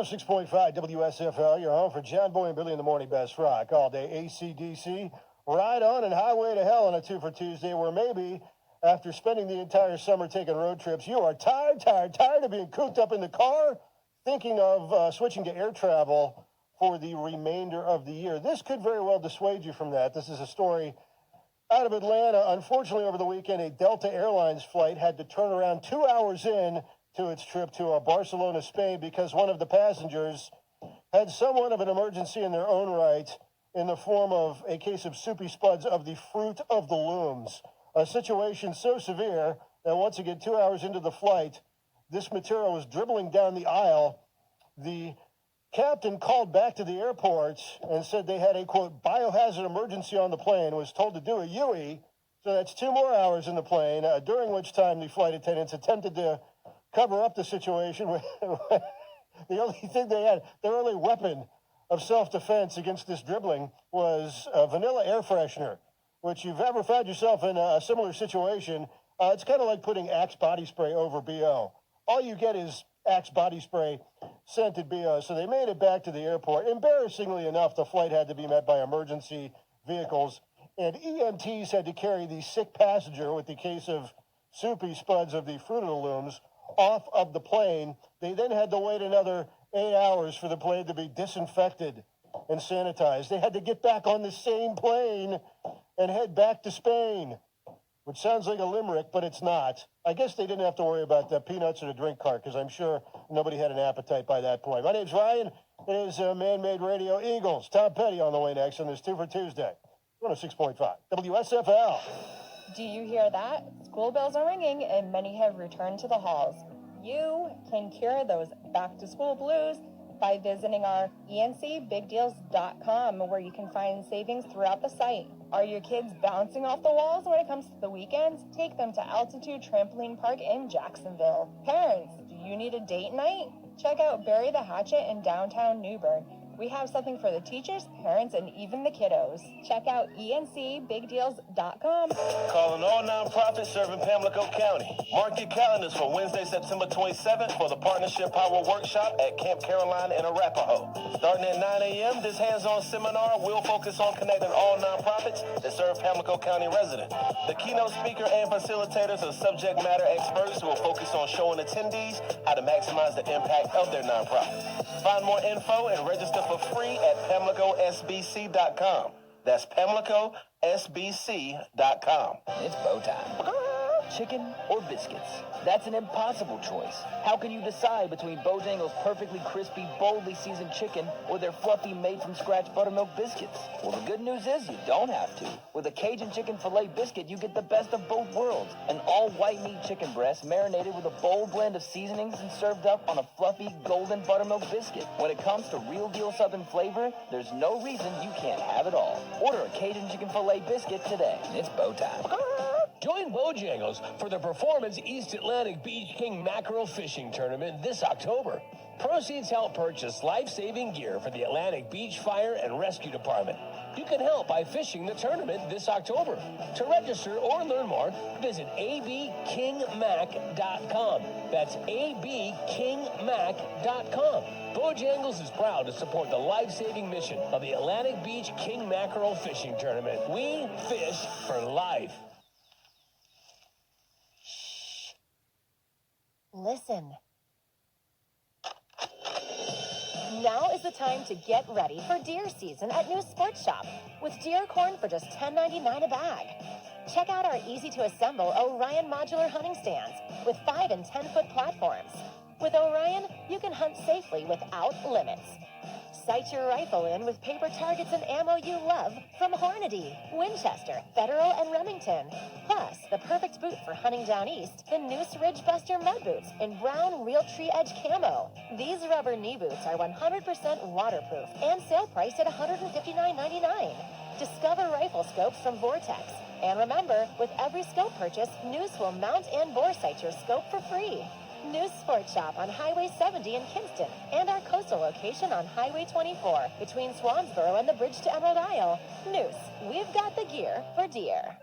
106.5 WSFL, your home for John Boy and Billy in the Morning Best Rock. All day AC/DC, Ride On and Highway to Hell on a 2 for Tuesday, where maybe after spending the entire summer taking road trips, you are tired of being cooped up in the car, thinking of switching to air travel for the remainder of the year. This could very well dissuade you from that. This is a story out of Atlanta. Unfortunately, over the weekend, a Delta Airlines flight had to turn around 2 hours in to its trip to Barcelona, Spain, because one of the passengers had somewhat of an emergency in their own right in the form of a case of soupy spuds of the fruit of the looms. A situation so severe that once again, 2 hours into the flight, this material was dribbling down the aisle. The captain called back to the airport and said they had a, quote, biohazard emergency on the plane, was told to do a UE, so that's 2 more hours in the plane, during which time the flight attendants attempted to cover up the situation. The only thing they had, their only weapon of self-defense against this dribbling was vanilla air freshener, which you've ever found yourself in a similar situation. It's kind of like putting Axe body spray over BO. All you get is Axe body spray scented BO. So they made it back to the airport. Embarrassingly enough, the flight had to be met by emergency vehicles, and EMTs had to carry the sick passenger with the case of soupy spuds of the Fruit of the Looms off of the plane. They then had to wait another 8 hours for the plane to be disinfected and sanitized. They had to get back on the same plane and head back to Spain, which sounds like a limerick, but it's not. I guess they didn't have to worry about the peanuts or the drink cart, because I'm sure nobody had an appetite by that point. My name's Ryan. It is Man-Made Radio. Eagles. Tom Petty on the way next on this 2 for Tuesday. 106.5 WSFL. Do you hear that? School bells are ringing and many have returned to the halls. You can cure those back-to-school blues by visiting our encbigdeals.com, where you can find savings throughout the site. Are your kids bouncing off the walls when it comes to the weekends? Take them to Altitude Trampoline Park in Jacksonville. Parents, do you need a date night? Check out Bury the Hatchet in downtown New Bern. We have something for the teachers, parents, and even the kiddos. Check out encbigdeals.com. Calling all nonprofits serving Pamlico County. Mark your calendars for Wednesday, September 27th for the Partnership Power Workshop at Camp Caroline in Arapahoe. Starting at 9 a.m., this hands-on seminar will focus on connecting all nonprofits that serve Pamlico County residents. The keynote speaker and facilitators are subject matter experts who will focus on showing attendees how to maximize the impact of their nonprofit. Find more info and register for free at PamlicoSBC.com. That's PamlicoSBC.com. It's bow time. Chicken or biscuits? That's an impossible choice. How can you decide between Bojangles' perfectly crispy, boldly seasoned chicken or their fluffy, made-from-scratch buttermilk biscuits? Well, the good news is you don't have to. With a Cajun chicken filet biscuit, you get the best of both worlds. An all-white meat chicken breast marinated with a bold blend of seasonings and served up on a fluffy, golden buttermilk biscuit. When it comes to real-deal Southern flavor, there's no reason you can't have it all. Order a Cajun chicken filet biscuit today. It's bow time. Join Bojangles for the Performance East Atlantic Beach King Mackerel Fishing Tournament this October. Proceeds help purchase life-saving gear for the Atlantic Beach Fire and Rescue Department. You can help by fishing the tournament this October. To register or learn more, visit abkingmac.com. That's abkingmac.com. Bojangles is proud to support the life-saving mission of the Atlantic Beach King Mackerel Fishing Tournament. We fish for life. Listen. Now is the time to get ready for deer season at New Sports Shop with deer corn for just $10.99 a bag. Check out our easy-to-assemble Orion modular hunting stands with 5 and 10-foot platforms. With Orion, you can hunt safely without limits. Sight your rifle in with paper targets and ammo you love from Hornady, Winchester, Federal, and Remington. Plus, the perfect boot for hunting down east, the Noose Ridge Buster mud boots in brown Real Tree Edge camo. These rubber knee boots are 100% waterproof and sale priced at $159.99. Discover rifle scopes from Vortex. And remember, with every scope purchase, Noose will mount and bore sight your scope for free. News Sports Shop on Highway 70 in Kinston and our coastal location on Highway 24 between Swansboro and the bridge to Emerald Isle. News, we've got the gear for deer.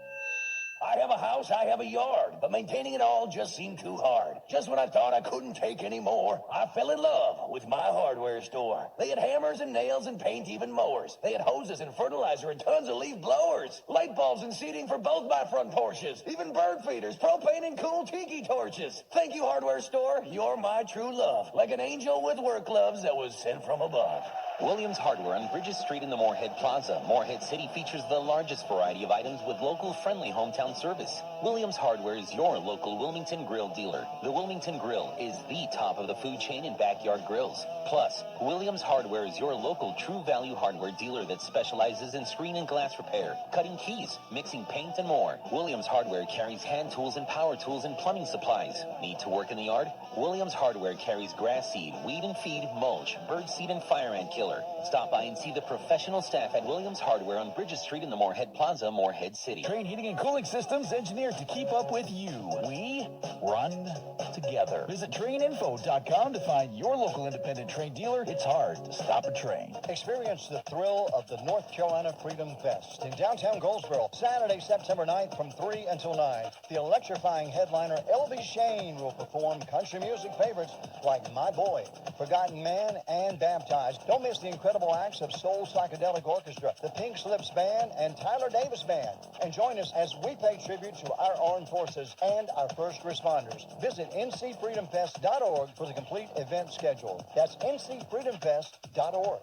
I have a house, I have a yard, but maintaining it all just seemed too hard. Just when I thought I couldn't take any more, I fell in love with my hardware store. They had hammers and nails and paint, even mowers. They had hoses and fertilizer and tons of leaf blowers, light bulbs and seating for both my front porches, even bird feeders, propane and cool tiki torches. Thank you, hardware store. You're my true love, like an angel with work gloves that was sent from above. Williams Hardware on Bridges Street in the Moorhead Plaza. Moorhead City features the largest variety of items with local friendly hometown service. Williams Hardware is your local Wilmington Grill dealer. The Wilmington Grill is the top of the food chain in backyard grills. Plus, Williams Hardware is your local true value hardware dealer that specializes in screen and glass repair, cutting keys, mixing paint, and more. Williams Hardware carries hand tools and power tools and plumbing supplies. Need to work in the yard? Williams Hardware carries grass seed, weed and feed, mulch, bird seed, and fire ant killer. Stop by and see the professional staff at Williams Hardware on Bridges Street in the Moorhead Plaza, Moorhead City. Train Heating and Cooling Systems engineered to keep up with you. We run together. Visit traininfo.com to find your local independent Train dealer. It's hard to stop a train. Experience the thrill of the North Carolina Freedom Fest in downtown Goldsboro, Saturday, September 9th from 3 until 9. The electrifying headliner L.B. Shane will perform country music favorites like My Boy, Forgotten Man, and Baptized. Don't miss the incredible acts of Soul Psychedelic Orchestra, the Pink Slips Band, and Tyler Davis Band. And join us as we pay tribute to our armed forces and our first responders. Visit ncfreedomfest.org for the complete event schedule. That's ncfreedomfest.org.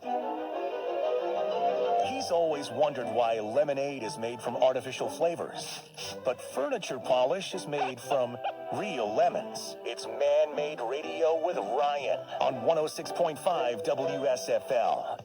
He's always wondered why lemonade is made from artificial flavors, but furniture polish is made from real lemons. It's Man-Made Radio with Ryan on 106.5 WSFL.